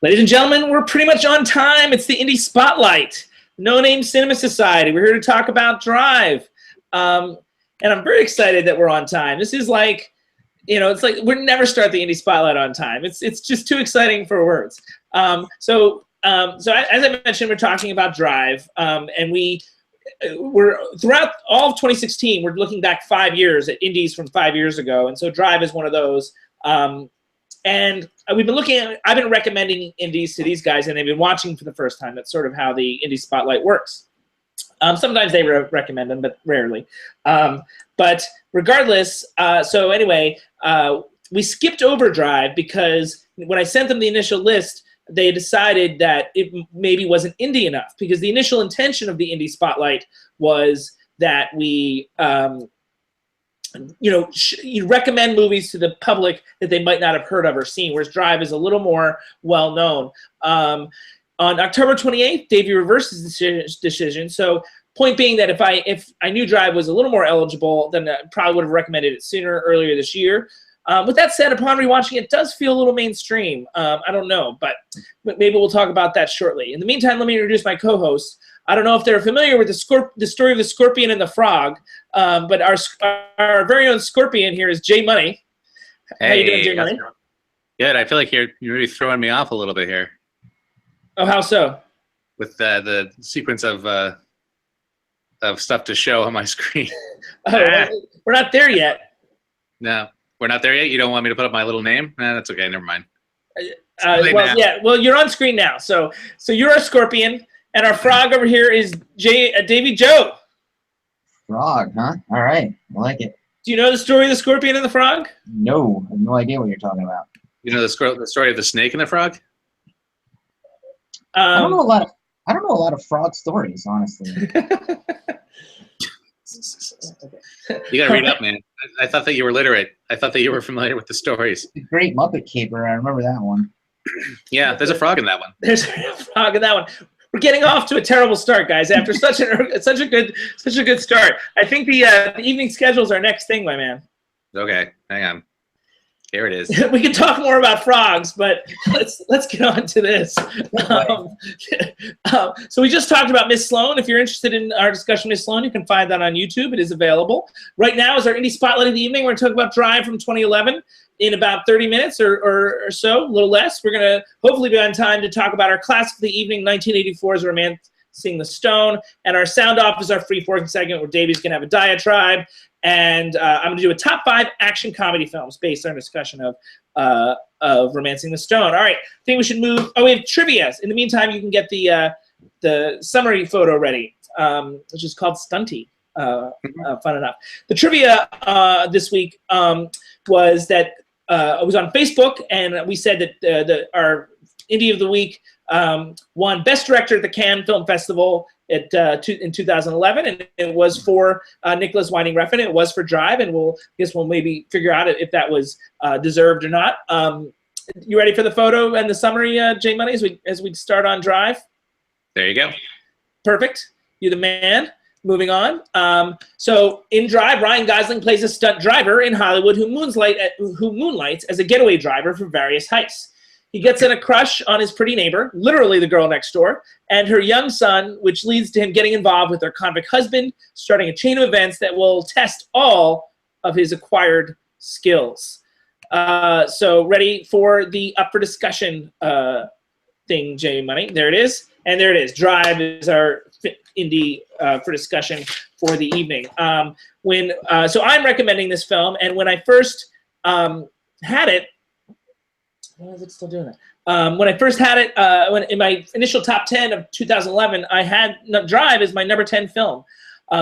Ladies and gentlemen, we're pretty much on time. It's the Indie Spotlight, No Name Cinema Society. We're here to talk about Drive. And I'm very excited that we're on time. This is like, it's like we never start the Indie Spotlight on time. It's just too exciting for words. So as I mentioned, we're talking about Drive. And we're throughout all of 2016, we're looking back 5 years at indies from 5 years ago. And so Drive is one of those. And we've been I've been recommending indies to these guys, and they've been watching for the first time. That's sort of how the Indie Spotlight works. Sometimes they recommend them, but rarely. But regardless, so anyway, we skipped over Drive because when I sent them the initial list, they decided that it maybe wasn't indie enough, because the initial intention of the Indie Spotlight was that we you recommend movies to the public that they might not have heard of or seen, whereas Drive is a little more well-known. On October 28th, Davey reversed his decision. So point being that if I knew Drive was a little more eligible, then I probably would have recommended it earlier this year. With that said, upon rewatching, it does feel a little mainstream. I don't know, but maybe we'll talk about that shortly. In the meantime, let me introduce my co-hosts. I don't know if they're familiar with the story of the Scorpion and the Frog, but our very own Scorpion here is Jay Money. Hey, how you doing, Jay Money? Good. I feel like you're really throwing me off a little bit here. Oh, how so? With the sequence of stuff to show on my screen. Well, we're not there yet. No, we're not there yet. You don't want me to put up my little name? Nah, that's okay. Never mind. Well, you're on screen now. So you're a Scorpion. And our frog over here is Davy Joe. Frog, huh? All right. I like it. Do you know the story of the Scorpion and the Frog? No, I have no idea what you're talking about. You know the story of the snake and the frog? I don't know a lot of frog stories, honestly. You gotta read up, man. I thought that you were literate. I thought that you were familiar with the stories. The Great Muppet Caper, I remember that one. Yeah, there's a frog in that one. There's a frog in that one. We're getting off to a terrible start, guys. After such a good start, I think the evening schedule is our next thing, my man. Okay, hang on. Here it is. We can talk more about frogs, but let's get on to this. So we just talked about Miss Sloane. If you're interested in our discussion with Miss Sloane, you can find that on YouTube. It is available. Right now is our Indie Spotlight of the evening. We're going to talk about Drive from 2011 in about 30 minutes or so, a little less. We're going to hopefully be on time to talk about our classic of the evening, 1984's Romancing the Stone. And our sound off is our free-forking segment where Davey's going to have a diatribe. And I'm going to do a top 5 action comedy films based on a discussion of Romancing the Stone. All right, I think we should move. Oh, we have trivia. In the meantime, you can get the summary photo ready, which is called Stunty. Fun enough. The trivia this week was that it was on Facebook, and we said that our Indie of the Week won Best Director at the Cannes Film Festival in 2011, and it was for Nicholas Winding Refn. It was for Drive, and we'll maybe figure out if that was deserved or not. You ready for the photo and the summary, Jay Money, as we start on Drive? There you go. Perfect. You're the man. Moving on. So in Drive, Ryan Gosling plays a stunt driver in Hollywood who moonlights as a getaway driver for various heists. He gets in a crush on his pretty neighbor, literally the girl next door, and her young son, which leads to him getting involved with her convict husband, starting a chain of events that will test all of his acquired skills. So ready for the up for discussion thing, Jay Money. There it is. And there it is. Drive is our Indie for discussion for the evening. So I'm recommending this film, and when I first had it, why is it still doing that? When I first had it, in my initial top 10 of 2011, I had Drive as my number 10 film.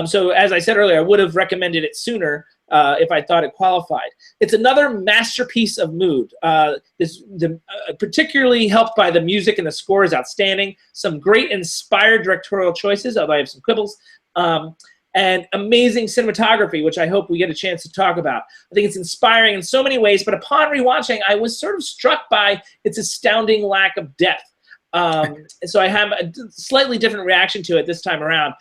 So as I said earlier, I would have recommended it sooner if I thought it qualified. It's another masterpiece of mood. Particularly helped by the music, and the score is outstanding. Some great inspired directorial choices, although I have some quibbles. And amazing cinematography, which I hope we get a chance to talk about. I think it's inspiring in so many ways, but upon rewatching, I was sort of struck by its astounding lack of depth. So I have a slightly different reaction to it this time around.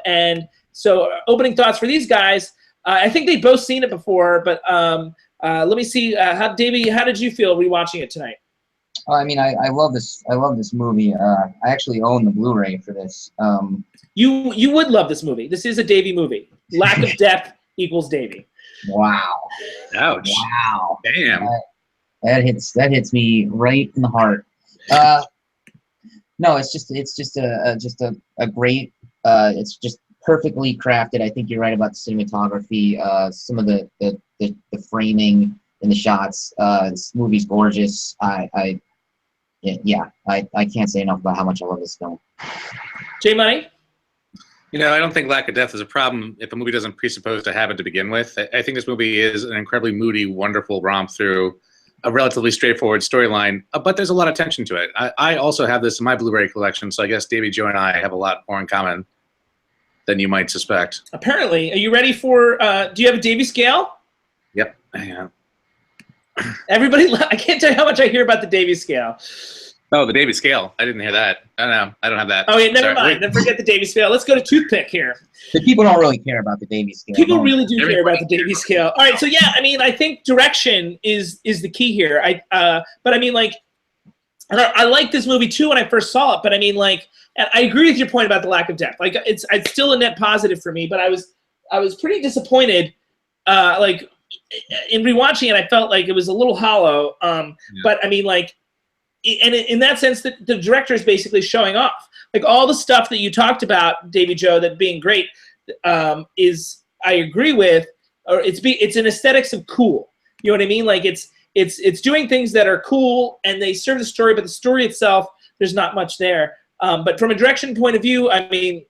And so opening thoughts for these guys, I think they've both seen it before, but let me see. Davey, how did you feel rewatching it tonight? Oh, I mean, I love this. I love this movie. I actually own the Blu-ray for this. You would love this movie. This is a Davy movie. Lack of depth equals Davy. Wow. Ouch. Wow. Damn. That hits me right in the heart. No, it's just a great. It's just perfectly crafted. I think you're right about the cinematography. Some of the framing in the shots. This movie's gorgeous. I can't say enough about how much I love this film. J Money. You know, I don't think lack of depth is a problem if a movie doesn't presuppose to have it to begin with. I think this movie is an incredibly moody, wonderful romp through a relatively straightforward storyline, but there's a lot of tension to it. I also have this in my Blu-ray collection, so I guess Davey, Joe, and I have a lot more in common than you might suspect. Apparently. Are you ready for, do you have a Davy scale? Yep, I am. Everybody, I can't tell you how much I hear about the Davy scale. Oh, the Davy scale. I didn't hear that. I don't know. I don't have that. Oh, yeah, never Sorry. mind. Then forget the Davy scale. Let's go to Toothpick here. The people don't really care about the Davy scale. People really do care about the Davy scale. All right, so yeah, I mean, I think direction is the key here. But I mean, like, I liked this movie too when I first saw it. But I mean, like, and I agree with your point about the lack of depth. Like, it's still a net positive for me. But I was pretty disappointed. Like, in rewatching it, I felt like it was a little hollow. But I mean, like, and in that sense, the director is basically showing off. Like all the stuff that you talked about, Davy Joe, that being great, is I agree with, or it's an aesthetics of cool. You know what I mean? Like it's doing things that are cool and they serve the story, but the story itself, there's not much there. But from a direction point of view, I mean,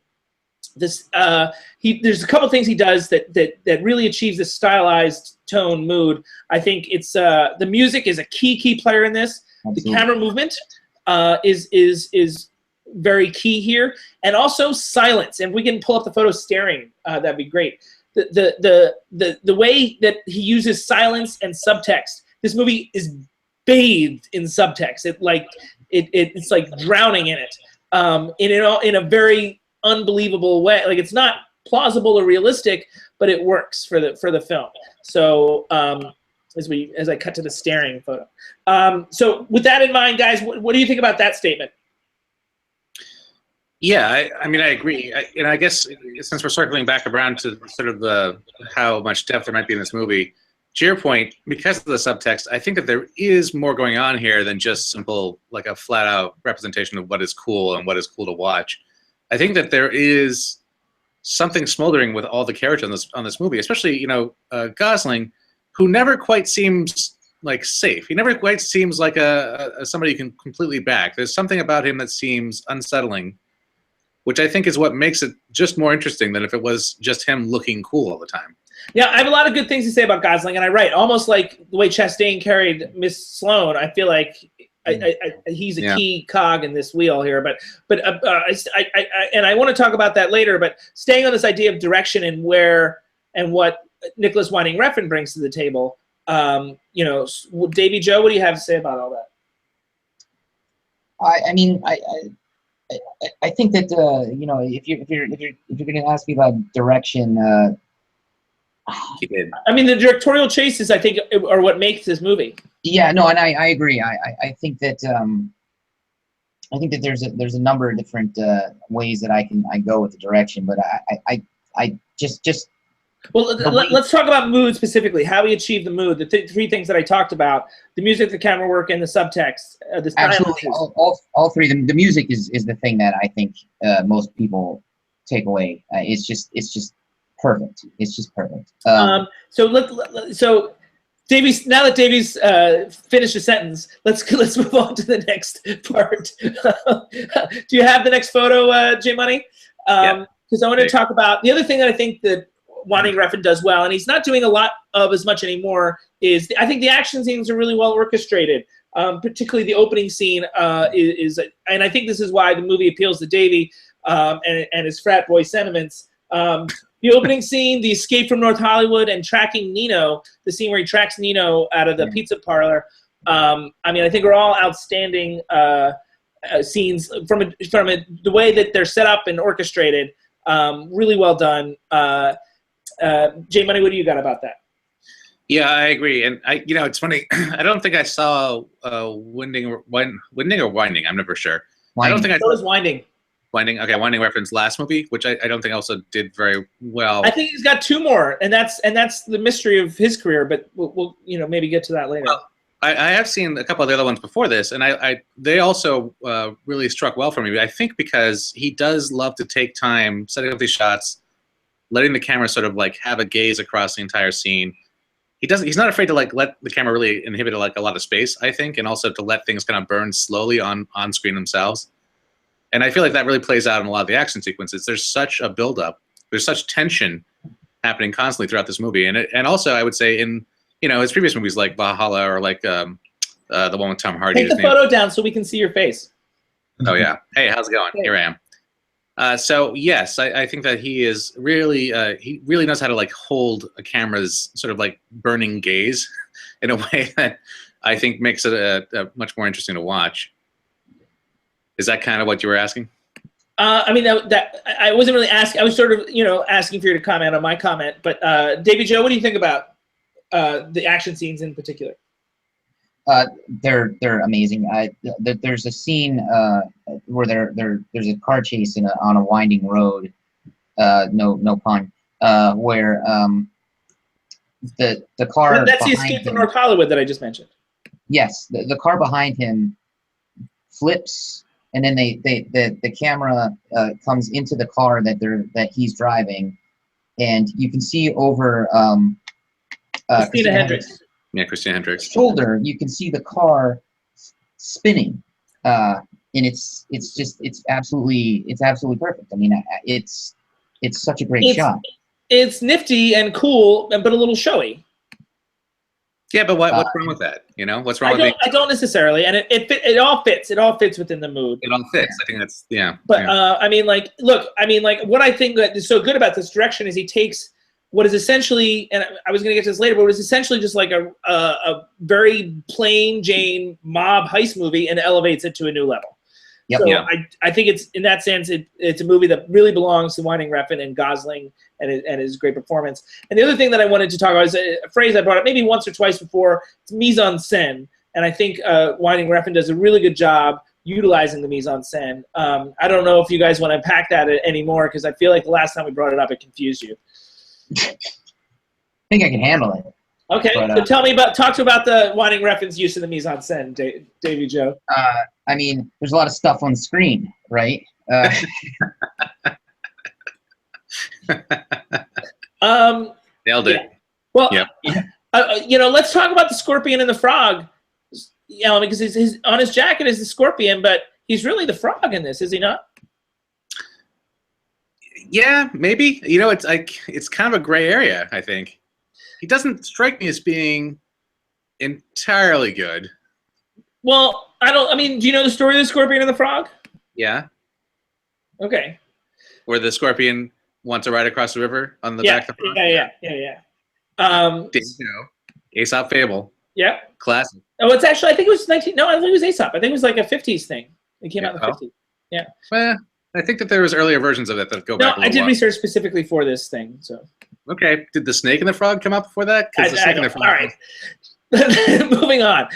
this there's a couple things he does that really achieves this stylized tone mood. I think it's the music is a key player in this. Absolutely. The camera movement is very key here, and also silence. And if we can pull up the photo staring, that'd be great. The way that he uses silence and subtext. This movie is bathed in subtext. It's like drowning in it, in a very unbelievable way. Like it's not plausible or realistic, but it works for the film. So as I cut to the staring photo. So with that in mind, guys, what do you think about that statement? Yeah, I mean, I agree. And I guess since we're circling back around to sort of how much depth there might be in this movie, to your point, because of the subtext, I think that there is more going on here than just simple, like a flat-out representation of what is cool and what is cool to watch. I think that there is something smoldering with all the characters on this movie, especially, Gosling, who never quite seems like safe. He never quite seems like a somebody you can completely back. There's something about him that seems unsettling, which I think is what makes it just more interesting than if it was just him looking cool all the time. Yeah, I have a lot of good things to say about Gosling, and I write almost like the way Chastain carried Miss Sloane. I feel like he's a key cog in this wheel here. But I want to talk about that later. But staying on this idea of direction and what Nicholas Winding Refn brings to the table. Davy Joe, what do you have to say about all that? I think that if you're going to ask me about direction, He did. I mean, the directorial chases, I think, are what makes this movie. Yeah, no, and I agree. I think that there's a number of different ways that I go with the direction, but I just. Well, let's talk about mood specifically. How we achieve the mood. The three things that I talked about: the music, the camera work, and the subtext. Absolutely, all three. The music is the thing that I think most people take away. It's just perfect. It's just perfect. So Davies. Now that Davies finished a sentence, let's move on to the next part. Do you have the next photo, J Money? Because I want to talk about the other thing that I think that Winding Refn does well, and he's not doing a lot of as much anymore, is I think the action scenes are really well orchestrated. Particularly the opening scene is, and I think this is why the movie appeals to Davey and his frat boy sentiments. The opening scene, the escape from North Hollywood, and tracking Nino, the scene where he tracks Nino out of the pizza parlor. I mean, I think are all outstanding scenes from the way that they're set up and orchestrated. Really well done. J Money, what do you got about that? Yeah, I agree, and it's funny. I don't think I saw winding or winding. I'm never sure. I don't think I So saw is Winding. winding. Okay, winding reference last movie, which I don't think also did very well. I think he's got two more, and that's the mystery of his career. But we'll maybe get to that later. Well, I have seen a couple of the other ones before this, and they also really struck well for me. I think because he does love to take time setting up these shots, letting the camera sort of like have a gaze across the entire scene. He's not afraid to like let the camera really inhibit like a lot of space, I think, and also to let things kind of burn slowly on screen themselves. And I feel like that really plays out in a lot of the action sequences. There's such a buildup. There's such tension happening constantly throughout this movie, and also I would say in his previous movies like Valhalla or like the one with Tom Hardy. Take the photo down so we can see your face. Oh yeah. Hey, how's it going? Hey. Here I am. So yes, I think that he really knows how to like hold a camera's sort of like burning gaze in a way that I think makes it a much more interesting to watch. Is that kind of what you were asking? I mean, that I wasn't really asking. I was sort of asking for you to comment on my comment. But Davy Joe, what do you think about the action scenes in particular? They're amazing. There's a scene where there's a car chase on a winding road. No pun. Where the car That's the behind Escape from him, North Hollywood that I just mentioned. yes, the car behind him flips, and then the camera comes into the car that he's driving, and you can see over Christina Hendricks. Yeah, Christina Hendricks. shoulder, you can see the car spinning, and it's absolutely perfect. I mean, it's such a great shot. It's nifty and cool, but a little showy. Yeah, but what's wrong with that? What's wrong with it? I don't necessarily, and it all fits. It all fits within the mood. It all fits. I think that's But yeah. I mean, like, look, I mean, like, what I think that is so good about this direction is he takes what is essentially, and I was going to get to this later, but it was essentially just like a very plain Jane mob heist movie and elevates it to a new level. Yep. So Yeah. I think it's in that sense it's a movie that really belongs to Winding Refn and Gosling and his great performance. And the other thing that I wanted to talk about is a phrase I brought up maybe once or twice before. It's mise en scène, and I think Winding Refn does a really good job utilizing the mise en scène. I don't know if you guys want to unpack that anymore because I feel like the last time we brought it up it confused you. I think I can handle it. Okay, But, so talk about the Winding Refn's use of the mise en scène, Davy Joe. I mean, there's a lot of stuff on the screen, right? Nailed it. Yeah. Well, Yeah. Let's talk about the scorpion and the frog. Because his on his jacket is the scorpion, but he's really the frog in this, is he not? Yeah, maybe. It's kind of a gray area, I think. He doesn't strike me as being entirely good. Well, I mean, do you know the story of the scorpion and the frog? Yeah. Okay. Where the scorpion wants to ride across the river on the Yeah, back of the frog. yeah. Aesop Fable. Yeah. Classic. Oh, it's actually, I think it was 19. No, I think it was Aesop. I think it was like a 50s thing. It came out in the Oh. 50s. Yeah. Well, I think that there was earlier versions of it that go No, back a I little did while. research specifically for this thing. So. Okay. Did the snake and the frog come out before that? 'Cause the snake and the frog. All right. Moving on.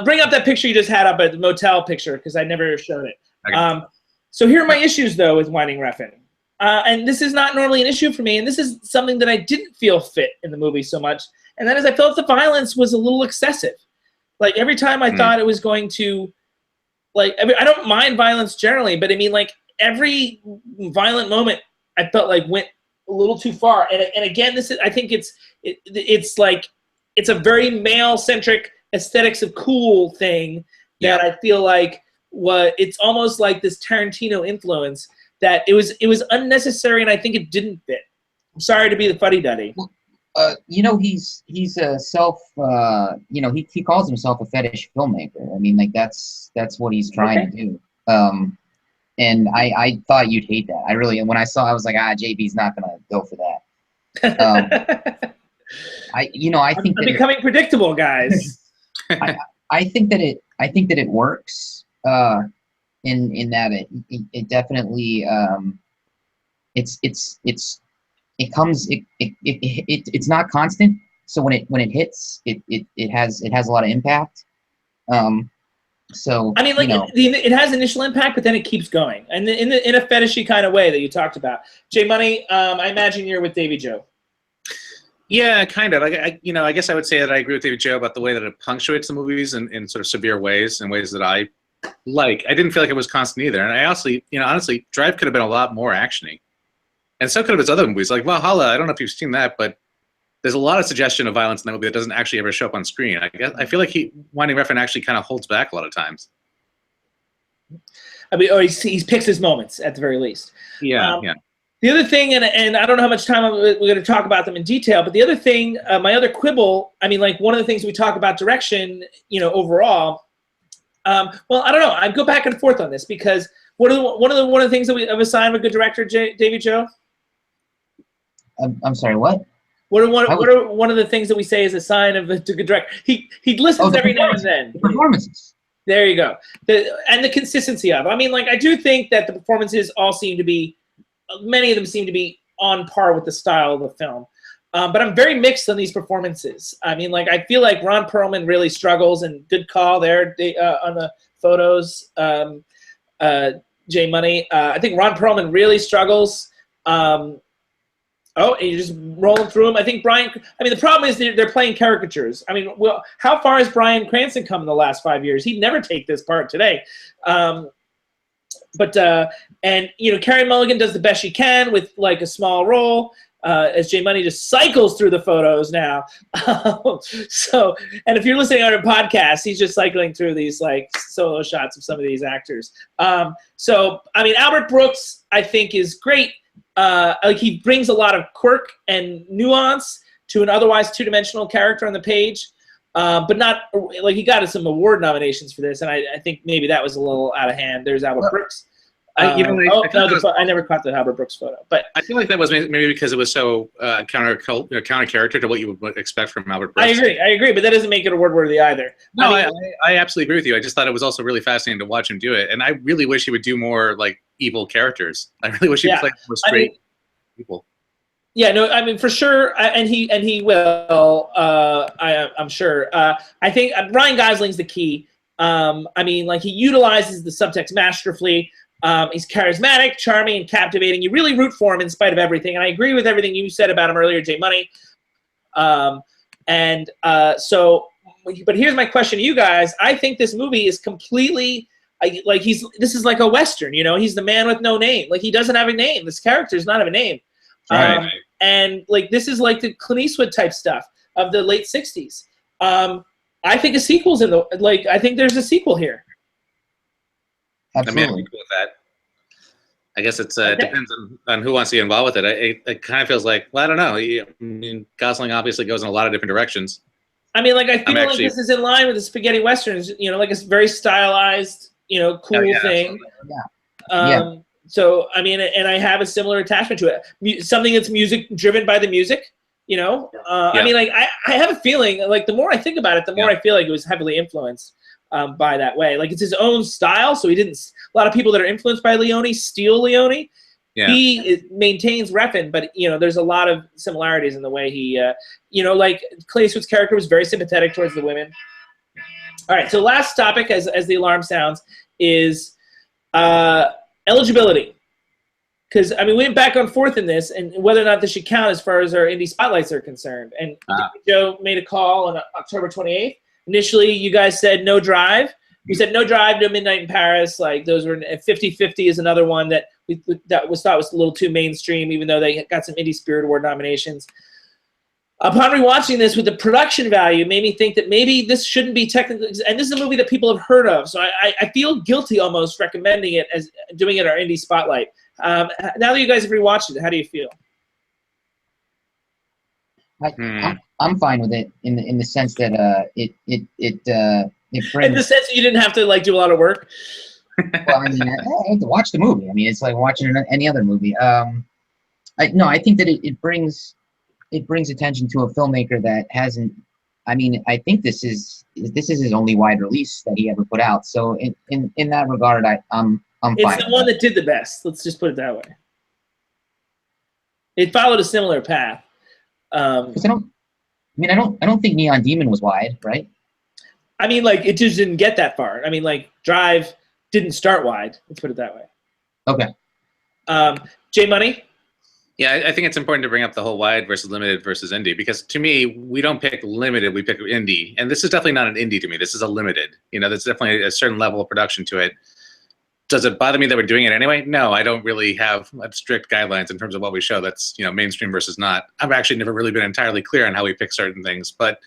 Bring up that picture you just had up at the motel picture because I never showed it. Okay. So here are my issues though with Winding Refn, and this is not normally an issue for me, and this is something that I didn't feel fit in the movie so much, and that is I felt the violence was a little excessive. Like every time I thought it was going to, I don't mind violence generally, but I mean like every violent moment I felt like went a little too far, and again I think it's like it's a very male-centric aesthetics of cool thing that I feel like it's almost like this Tarantino influence that it was unnecessary and I think it didn't fit. I'm sorry to be the fuddy-duddy. He's a self. He calls himself a fetish filmmaker. I mean, like that's what he's trying to do. And I thought you'd hate that. When I saw, I was like, JB's not gonna go for that. I think I'm becoming predictable, guys. I think that it works. In that it definitely it's not constant. so when it hits, it has a lot of impact. So I mean, like it has initial impact, but then it keeps going, and in a fetishy kind of way that you talked about. J Money, I imagine you're with Davy Joe. Yeah, kind of. I guess I would say that I agree with David Joe about the way that it punctuates the movies in sort of severe ways, in ways that I like. I didn't feel like it was constant either, and I also, honestly, Drive could have been a lot more actiony, and so could have his other movies, like Valhalla. I don't know if you've seen that, but there's a lot of suggestion of violence in that movie that doesn't actually ever show up on screen. I feel like Winding Refn actually kind of holds back a lot of times. I mean, or he picks his moments at the very least. Yeah, yeah. The other thing, and I don't know how much time we're going to talk about them in detail, but the other thing, my other quibble, I mean, like one of the things we talk about direction, overall. Well, I don't know. I go back and forth on this because one of the things of a sign of a good director, Davy Joe? I'm sorry, what? What are one of the things that we say is a sign of a good director? He listens every now and then. The performances. There you go. And the consistency of. I mean, like I do think that the performances all seem to be, many of them seem to be on par with the style of the film. But I'm very mixed on these performances. I mean, like I feel like Ron Perlman really struggles, and good call there on the photos, J Money. I think Ron Perlman really struggles. Oh, and you're just rolling through them. I think the problem is they're playing caricatures. I mean, well, how far has Bryan Cranston come in the last 5 years? He'd never take this part today. And Carey Mulligan does the best she can with like a small role, as J Money just cycles through the photos now. And if you're listening on a podcast, he's just cycling through these like solo shots of some of these actors. Albert Brooks, I think, is great. He brings a lot of quirk and nuance to an otherwise two-dimensional character on the page, but not like he got some award nominations for this, and I think maybe that was a little out of hand. There's Albert Brooks. I never caught the Albert Brooks photo, but I feel like that was maybe because it was so counter character to what you would expect from Albert Brooks. I agree, but that doesn't make it award worthy either. No, I absolutely agree with you. I just thought it was also really fascinating to watch him do it, and I really wish he would do more like evil characters. I really wish he would play more straight people. Yeah, no, I mean for sure, and he will. I'm sure. I think Ryan Gosling's the key. He utilizes the subtext masterfully. He's charismatic, charming, and captivating. You really root for him in spite of everything. And I agree with everything you said about him earlier, J Money. But here's my question to you guys. I think this movie is completely this is like a Western, he's the man with no name. Like he doesn't have a name. This character does not have a name. Right. And like, this is like the Clint Eastwood type stuff of the late 60s. I think a sequel's I think there's a sequel here. Absolutely. I mean, I'm cool with that. I guess it depends on who wants to get involved with it. It kind of feels like, well, I don't know. Gosling obviously goes in a lot of different directions. I feel like this is in line with the spaghetti westerns. Like a very stylized, cool thing. Yeah. So and I have a similar attachment to it. Something that's driven by the music. I have a feeling like the more I think about it, the more I feel like it was heavily influenced. By that way, like it's his own style. So a lot of people that are influenced by Leone steal Leone. Yeah. He maintains Refn, but there's a lot of similarities in the way he, like Clint Eastwood's character was very sympathetic towards the women. All right, so last topic, as the alarm sounds, is eligibility. Because we went back and forth in this, and whether or not this should count as far as our indie spotlights are concerned. And Joe made a call on October 28th. Initially, you guys said No Drive. We said No Drive, No Midnight in Paris. Like those were 50-50 is another one that was thought was a little too mainstream, even though they got some Indie Spirit Award nominations. Upon rewatching this with the production value, made me think that maybe this shouldn't be technically. And this is a movie that people have heard of, so I feel guilty almost recommending it as doing it our Indie Spotlight. Now that you guys have rewatched it, how do you feel? I'm fine with it in the sense that it brings. In the sense that you didn't have to do a lot of work. Well, I had to watch the movie. It's like watching any other movie. I think that it brings attention to a filmmaker that hasn't. I think this is his only wide release that he ever put out. So in that regard, I'm fine. It's the one that did the best. Let's just put it that way. It followed a similar path. mean, I don't think Neon Demon was wide, right? I mean, like, it just didn't get that far. I mean, like, Drive didn't start wide. Let's put it that way. Okay. J Money? Yeah, I think it's important to bring up the whole wide versus limited versus indie, because to me, we don't pick limited, we pick indie. And this is definitely not an indie to me. This is a limited. You know, there's definitely a certain level of production to it. Does it bother me that we're doing it anyway? No, I don't really have strict guidelines in terms of what we show. That's, you know, mainstream versus not. I've actually never really been entirely clear on how we pick certain things, but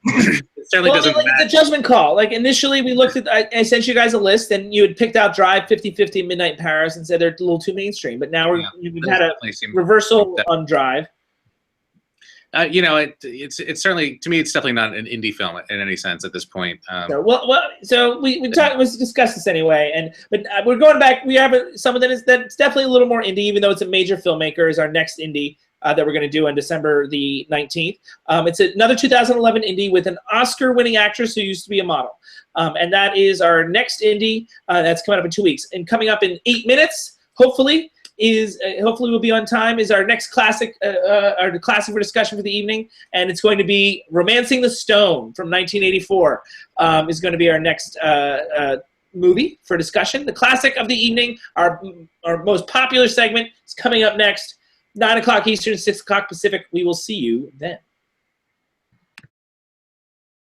it certainly doesn't matter. It's a judgment call. Like, initially, we looked at, I sent you guys a list, and you had picked out Drive, 50/50, Midnight in Paris, and said they're a little too mainstream. But now we've had a reversal on Drive. You know, it's certainly, to me, it's definitely not an indie film in any sense at this point. So we discussed this anyway, but we're going back. We have someone that's definitely a little more indie, even though it's a major filmmaker. Is our next indie that we're going to do on December the 19th. It's another 2011 indie with an Oscar-winning actress who used to be a model, and that is our next indie that's coming up in 2 weeks. And coming up in 8 minutes, hopefully we'll be on time, is our next classic, our classic for discussion for the evening, and it's going to be Romancing the Stone from 1984. Is going to be our next movie for discussion. The classic of the evening, our most popular segment, is coming up next. 9 o'clock Eastern, 6 o'clock Pacific. We will see you then.